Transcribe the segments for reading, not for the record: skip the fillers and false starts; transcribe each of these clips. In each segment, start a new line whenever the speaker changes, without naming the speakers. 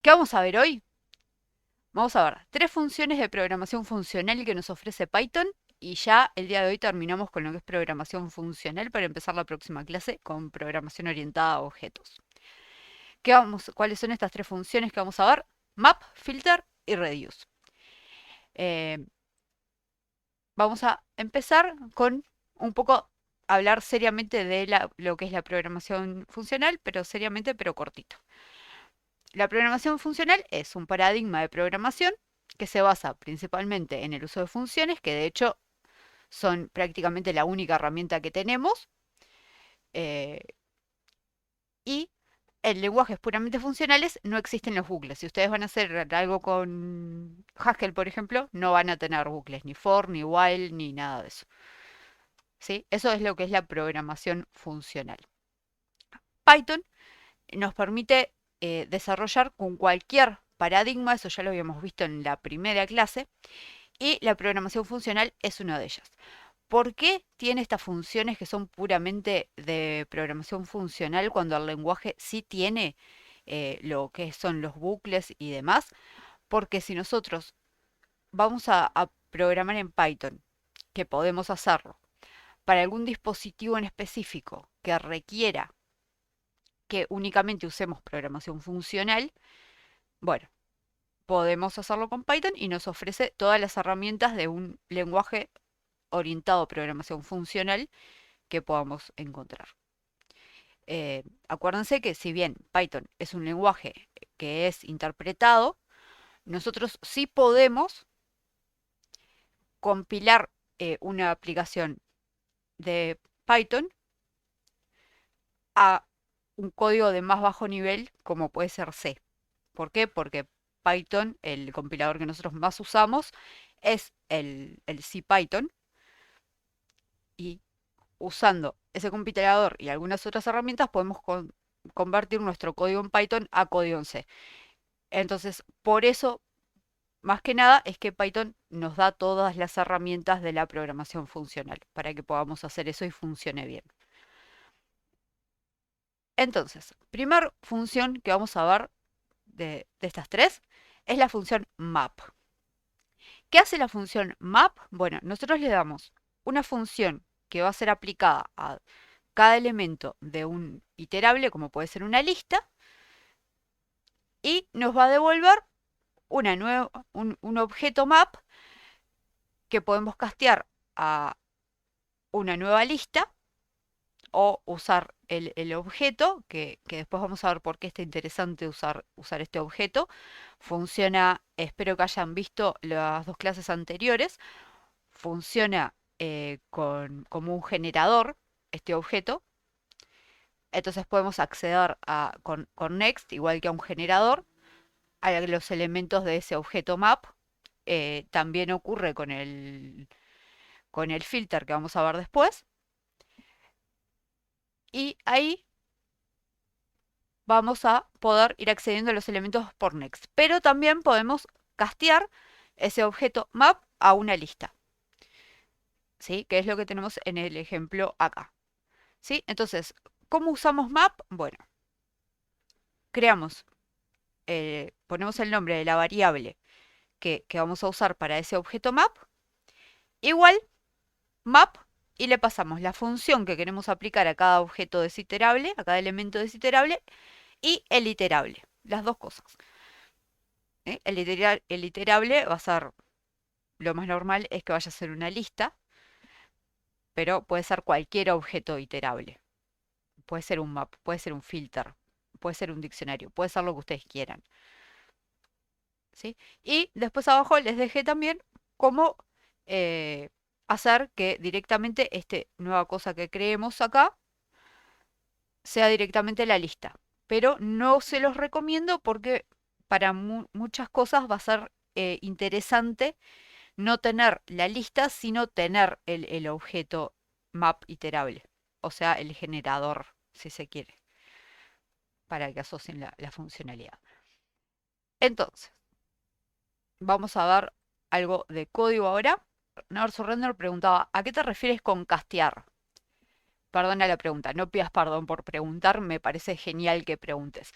¿Qué vamos a ver hoy? Vamos a ver tres funciones de programación funcional que nos ofrece Python y ya el día de hoy terminamos con lo que es programación funcional para empezar la próxima clase con programación orientada a objetos. ¿Cuáles son estas tres funciones que vamos a ver? Map, filter y reduce. Eh, Vamos a empezar con un poco hablar seriamente de lo que es la programación funcional, pero seriamente, pero cortito. La programación funcional es un paradigma de programación que se basa principalmente en el uso de funciones, que de hecho son prácticamente la única herramienta que tenemos, eh, y en lenguajes puramente funcionales no existen los bucles. Si ustedes van a hacer algo con Haskell, por ejemplo, no van a tener bucles, ni for, ni while, ni nada de eso. ¿Sí? Eso es lo que es la programación funcional. Python nos permite desarrollar con cualquier paradigma, eso ya lo habíamos visto en la primera clase, y la programación funcional es una de ellas. ¿Por qué tiene estas funciones que son puramente de programación funcional cuando el lenguaje sí tiene lo que son los bucles y demás? Porque si nosotros vamos a programar en Python, que podemos hacerlo, para algún dispositivo en específico que requiera que únicamente usemos programación funcional, bueno, podemos hacerlo con Python y nos ofrece todas las herramientas de un lenguaje orientado a programación funcional que podamos encontrar. Acuérdense que si bien Python es un lenguaje que es interpretado, nosotros sí podemos compilar una aplicación de Python a un código de más bajo nivel como puede ser C. ¿Por qué? Porque Python, el compilador que nosotros más usamos, es el CPython y usando ese compilador y algunas otras herramientas podemos convertir nuestro código en Python a código en C. Entonces, por eso, más que nada, es que Python nos da todas las herramientas de la programación funcional para que podamos hacer eso y funcione bien. Entonces, primera función que vamos a ver de estas tres es la función map. ¿Qué hace la función map? Bueno, nosotros le damos una función que va a ser aplicada a cada elemento de un iterable, como puede ser una lista, y nos va a devolver un objeto map que podemos castear a una nueva lista o usar el objeto, que después vamos a ver por qué está interesante usar este objeto. Funciona, espero que hayan visto las dos clases anteriores, funciona como un generador este objeto. Entonces podemos acceder con Next, igual que a un generador, a los elementos de ese objeto map. También ocurre con el filter que vamos a ver después. Y ahí vamos a poder ir accediendo a los elementos por Next. Pero también podemos castear ese objeto map a una lista. ¿Sí? Que es lo que tenemos en el ejemplo acá. ¿Sí? Entonces, ¿cómo usamos map? Bueno, ponemos el nombre de la variable que vamos a usar para ese objeto map, igual map, y le pasamos la función que queremos aplicar a cada objeto desiterable, a cada elemento desiterable, y el iterable, las dos cosas. ¿Eh? El iterable va a ser, lo más normal es que vaya a ser una lista, pero puede ser cualquier objeto iterable. Puede ser un map, puede ser un filter, puede ser un diccionario, puede ser lo que ustedes quieran. ¿Sí? Y después abajo les dejé también cómo eh, hacer que directamente esta nueva cosa que creemos acá sea directamente la lista. Pero no se los recomiendo porque para muchas cosas va a ser interesante no tener la lista, sino tener el objeto map iterable, o sea, el generador, si se quiere, para que asocien la funcionalidad. Entonces, vamos a ver algo de código ahora. Never Surrender preguntaba, ¿a qué te refieres con castear? Perdona la pregunta, no pidas perdón por preguntar, me parece genial que preguntes.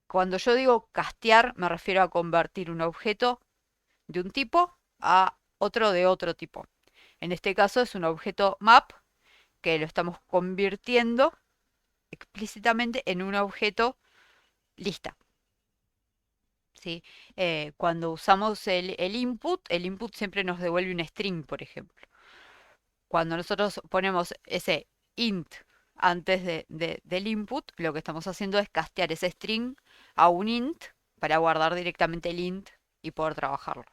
Cuando yo digo castear, me refiero a convertir un objeto de un tipo a otro de otro tipo. En este caso es un objeto map que lo estamos convirtiendo explícitamente en un objeto lista. ¿Sí? Cuando usamos el input siempre nos devuelve un string, por ejemplo. Cuando nosotros ponemos ese int antes del input, lo que estamos haciendo es castear ese string a un int para guardar directamente el int y poder trabajarlo.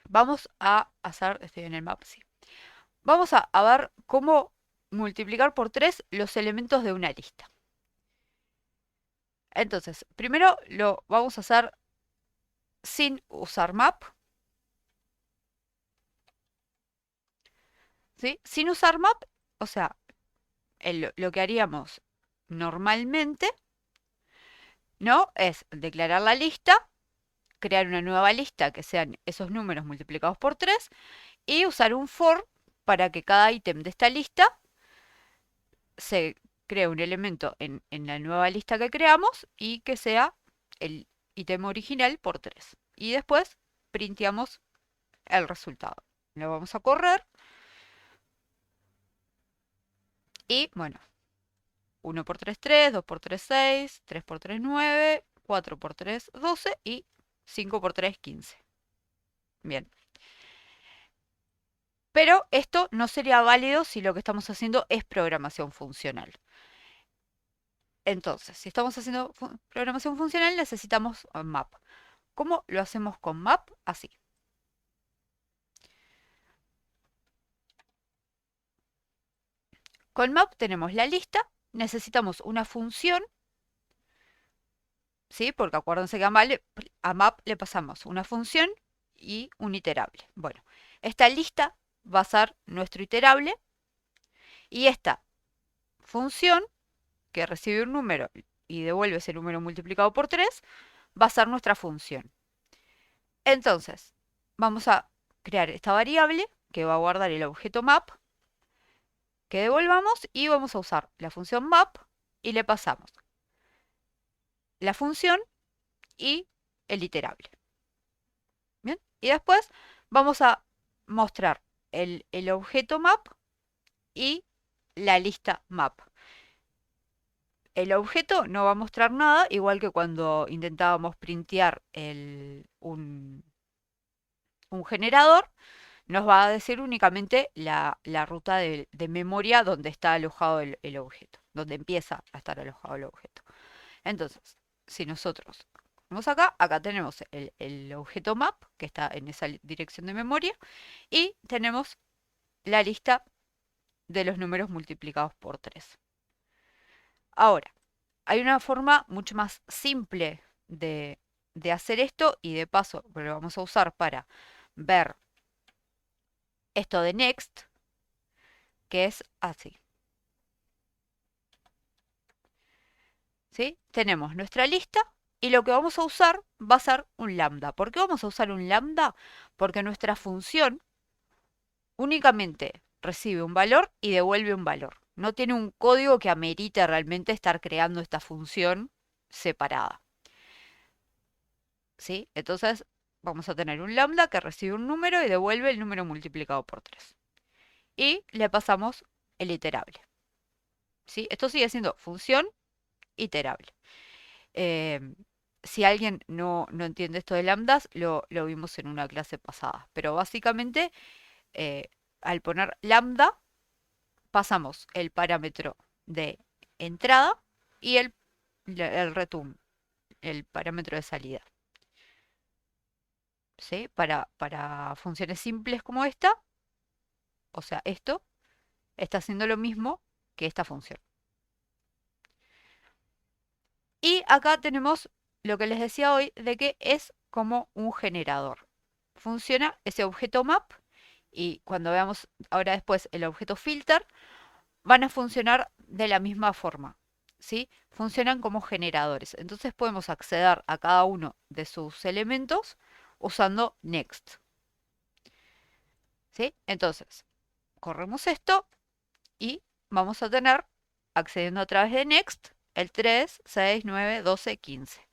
Vamos a hacer, estoy en el map, sí. Vamos a ver cómo multiplicar por 3 los elementos de una lista. Entonces, primero lo vamos a hacer sin usar map, ¿sí? Sin usar map, o sea, lo que haríamos normalmente, ¿no? Es declarar la lista, crear una nueva lista que sean esos números multiplicados por 3 y usar un for para que cada ítem de esta lista se cree un elemento en la nueva lista que creamos y que sea el ítem original por 3. Y después printeamos el resultado. Lo vamos a correr y bueno, 1 por 3 3, 2 por 3 6, 3 por 3 9, 4 por 3 12 y 5 por 3 15. Bien. Pero esto no sería válido si lo que estamos haciendo es programación funcional. Entonces, si estamos haciendo programación funcional, necesitamos map. ¿Cómo lo hacemos con map? Así. Con map tenemos la lista, necesitamos una función, ¿sí? Porque acuérdense que a map le pasamos una función y un iterable. Bueno, esta lista va a ser nuestro iterable y esta función que recibe un número y devuelve ese número multiplicado por 3 va a ser nuestra función. Entonces, vamos a crear esta variable que va a guardar el objeto map que devolvamos y vamos a usar la función map y le pasamos la función y el iterable. Bien, y después vamos a mostrar el objeto map y la lista map. El objeto no va a mostrar nada, igual que cuando intentábamos printear un generador, nos va a decir únicamente la ruta de memoria donde está alojado el objeto, donde empieza a estar alojado el objeto. Entonces, si nosotros vamos acá tenemos el objeto map, que está en esa dirección de memoria, y tenemos la lista de los números multiplicados por 3. Ahora, hay una forma mucho más simple de hacer esto y de paso lo vamos a usar para ver esto de next, que es así. ¿Sí? Tenemos nuestra lista y lo que vamos a usar va a ser un lambda. ¿Por qué vamos a usar un lambda? Porque nuestra función únicamente recibe un valor y devuelve un valor. No tiene un código que amerite realmente estar creando esta función separada. ¿Sí? Entonces vamos a tener un lambda que recibe un número y devuelve el número multiplicado por 3. Y le pasamos el iterable. ¿Sí? Esto sigue siendo función iterable. Si alguien no entiende esto de lambdas, lo vimos en una clase pasada. Pero básicamente, al poner lambda, pasamos el parámetro de entrada y el return, el parámetro de salida. ¿Sí? Para funciones simples como esta, o sea, esto está haciendo lo mismo que esta función. Y acá tenemos lo que les decía hoy de que es como un generador. Funciona ese objeto map y cuando veamos ahora después el objeto filter, van a funcionar de la misma forma, ¿sí? Funcionan como generadores. Entonces podemos acceder a cada uno de sus elementos usando next, ¿sí? Entonces, corremos esto y vamos a tener, accediendo a través de next, el 3, 6, 9, 12, 15.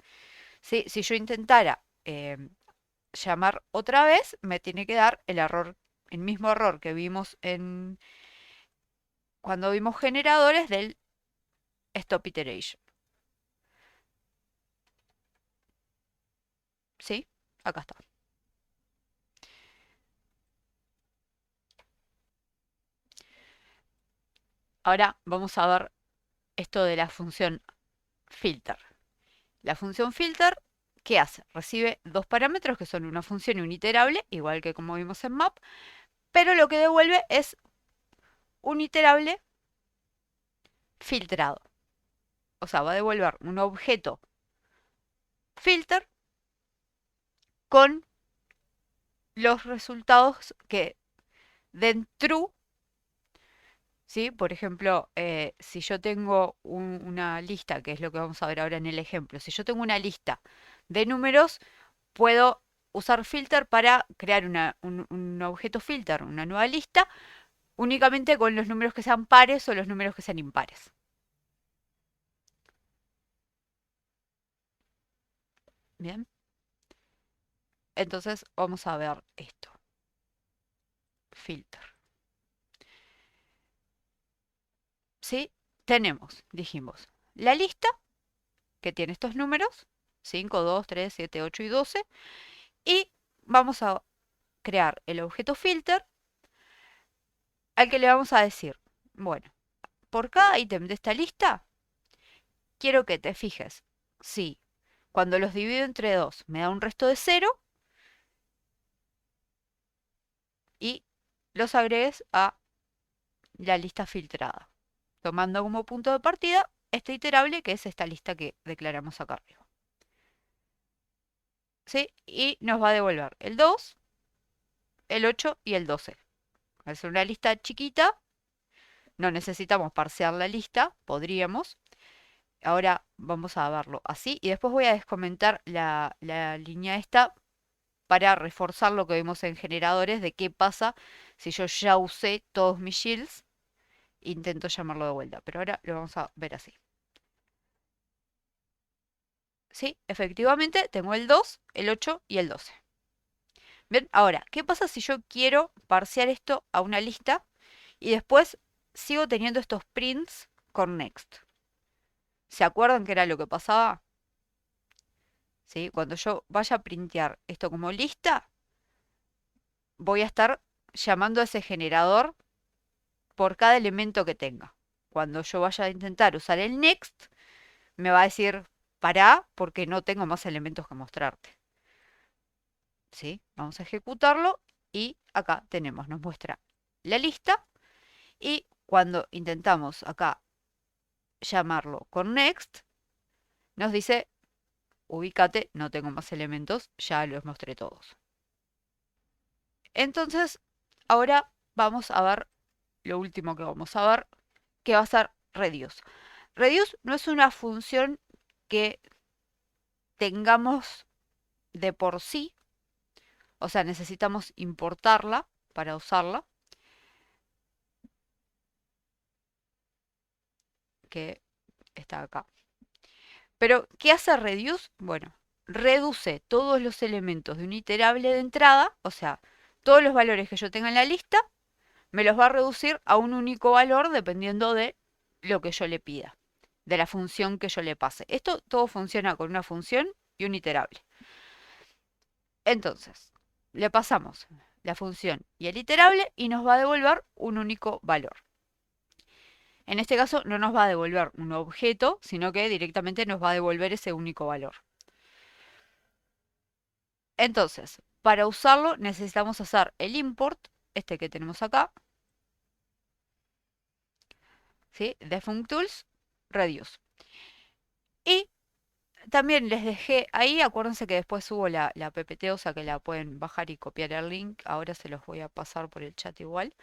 ¿Sí? Si yo intentara llamar otra vez, me tiene que dar el error, el mismo error que vimos en cuando vimos generadores del stop iteration. ¿Sí? Acá está. Ahora vamos a ver esto de la función filter. La función filter, ¿qué hace? Recibe dos parámetros que son una función y un iterable, igual que como vimos en map, pero lo que devuelve es un iterable filtrado. O sea, va a devolver un objeto filter con los resultados que den true. ¿Sí? Por ejemplo, si yo tengo una lista, que es lo que vamos a ver ahora en el ejemplo, si yo tengo una lista de números, puedo usar filter para crear un objeto filter, una nueva lista, únicamente con los números que sean pares o los números que sean impares. Bien, entonces vamos a ver esto. Filter. ¿Sí? Tenemos, dijimos, la lista que tiene estos números, 5, 2, 3, 7, 8 y 12, y vamos a crear el objeto filter al que le vamos a decir, bueno, por cada ítem de esta lista, quiero que te fijes si cuando los divido entre 2 me da un resto de 0 y los agregues a la lista filtrada, tomando como punto de partida este iterable que es esta lista que declaramos acá arriba. ¿Sí? Y nos va a devolver el 2, el 8 y el 12. Al ser una lista chiquita, no necesitamos parsear la lista, podríamos. Ahora vamos a verlo así y después voy a descomentar la línea esta para reforzar lo que vimos en generadores de qué pasa si yo ya usé todos mis shields e intento llamarlo de vuelta. Pero ahora lo vamos a ver así. Sí, efectivamente tengo el 2, el 8 y el 12. Bien, ahora, ¿qué pasa si yo quiero parsear esto a una lista y después sigo teniendo estos prints con next? ¿Se acuerdan qué era lo que pasaba? ¿Sí? Cuando yo vaya a printear esto como lista, voy a estar llamando a ese generador por cada elemento que tenga. Cuando yo vaya a intentar usar el next, me va a decir pará porque no tengo más elementos que mostrarte. ¿Sí? Vamos a ejecutarlo y acá tenemos, nos muestra la lista y cuando intentamos acá llamarlo con next, nos dice ubícate, no tengo más elementos, ya los mostré todos. Entonces, ahora vamos a ver lo último que vamos a ver, que va a ser reduce. Reduce no es una función que tengamos de por sí, o sea, necesitamos importarla para usarla, que está acá. Pero, ¿qué hace reduce? Bueno, reduce todos los elementos de un iterable de entrada, o sea, todos los valores que yo tenga en la lista, me los va a reducir a un único valor dependiendo de lo que yo le pida, de la función que yo le pase. Esto todo funciona con una función y un iterable. Entonces, le pasamos la función y el iterable y nos va a devolver un único valor. En este caso no nos va a devolver un objeto, sino que directamente nos va a devolver ese único valor. Entonces, para usarlo necesitamos hacer el import, este que tenemos acá, ¿sí? De functools, reduce. Y también les dejé ahí, acuérdense que después subo la PPT, o sea que la pueden bajar y copiar el link. Ahora se los voy a pasar por el chat igual.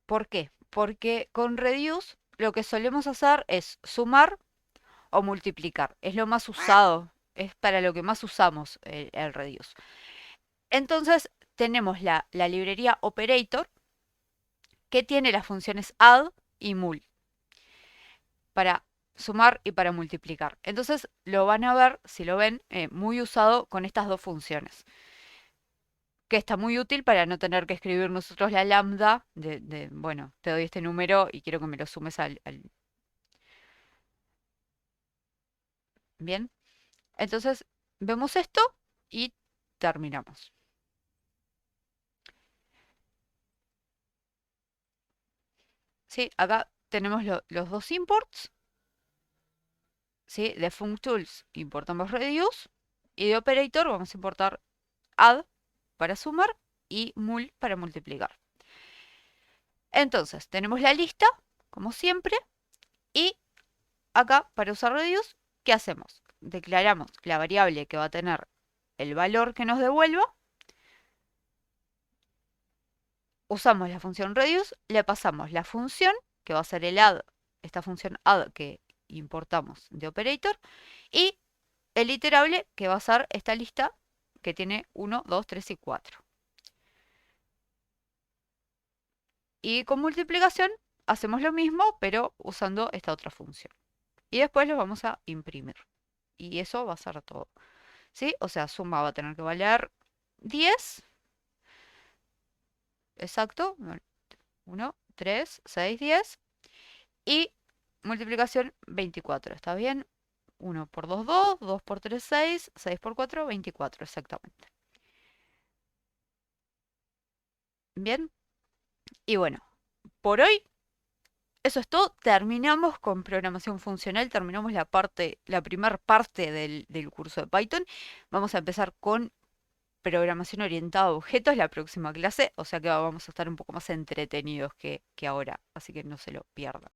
¿Por qué? Porque con reduce lo que solemos hacer es sumar o multiplicar. Es lo más usado, es para lo que más usamos el reduce. Entonces tenemos la librería operator, que tiene las funciones add y mul para sumar y para multiplicar. Entonces lo van a ver, si lo ven, muy usado con estas dos funciones, que está muy útil para no tener que escribir nosotros la lambda bueno, te doy este número y quiero que me lo sumes Bien, entonces vemos esto y terminamos. ¿Sí? Acá tenemos los dos imports. ¿Sí? De functools importamos reduce y de operator vamos a importar add para sumar y mul para multiplicar. Entonces, tenemos la lista, como siempre, y acá para usar reduce, ¿qué hacemos? Declaramos la variable que va a tener el valor que nos devuelva, usamos la función reduce, le pasamos la función, que va a ser el add, esta función add que importamos de operator, y el iterable, que va a ser esta lista que tiene 1, 2, 3 y 4. Y con multiplicación hacemos lo mismo, pero usando esta otra función. Y después lo vamos a imprimir. Y eso va a ser todo. ¿Sí? O sea, suma va a tener que valer 10. Exacto. 1, 3, 6, 10. Y multiplicación 24. ¿Está bien? 1 por 2, 2. 2 por 3, 6. 6 por 4, 24. Exactamente. Bien. Y bueno, por hoy eso es todo. Terminamos con programación funcional, terminamos la primera parte del curso de Python. Vamos a empezar con programación orientada a objetos la próxima clase, o sea que vamos a estar un poco más entretenidos que ahora, así que no se lo pierdan.